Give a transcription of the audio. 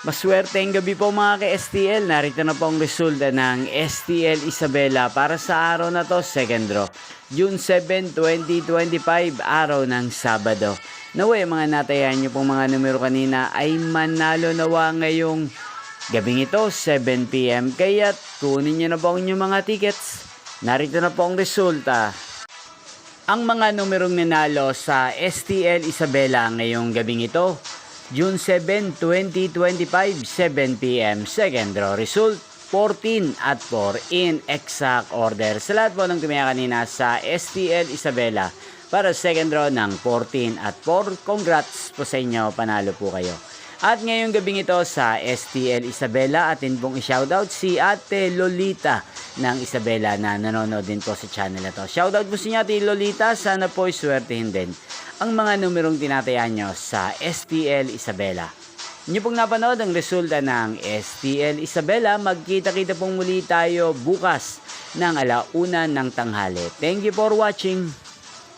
Maswerteng gabi po mga ka-STL. Narito na po ang resulta ng STL Isabela para sa araw na to, second draw. June 7, 2025, araw ng Sabado. Naway mga natayan nyo pong mga numero kanina ay manalo nawa ngayong gabing ito, 7 PM. Kaya't kunin nyo na po ang inyong mga tickets. Narito na po ang resulta. Ang mga numerong nanalo sa STL Isabela ngayong gabing ito, June 7, 2025, 7 PM, second draw result, 14 at 4 in exact order. Sa lahat po ng tumaya kanina sa STL Isabela para second draw ng 14 at 4, congrats po sa inyo, panalo po kayo. At ngayong gabing ito sa STL Isabela, atin pong i-shoutout si Ate Lolita ng Isabela na nanonood din po sa channel na to. Shoutout po sa inyo Ate Lolita, sana po iswertehin din ang mga numerong tinatayaan nyo sa STL Isabela. Inyo pong napanood ang resulta ng STL Isabela. Magkita-kita pong muli tayo bukas ng 1:00 ng tanghali. Thank you for watching.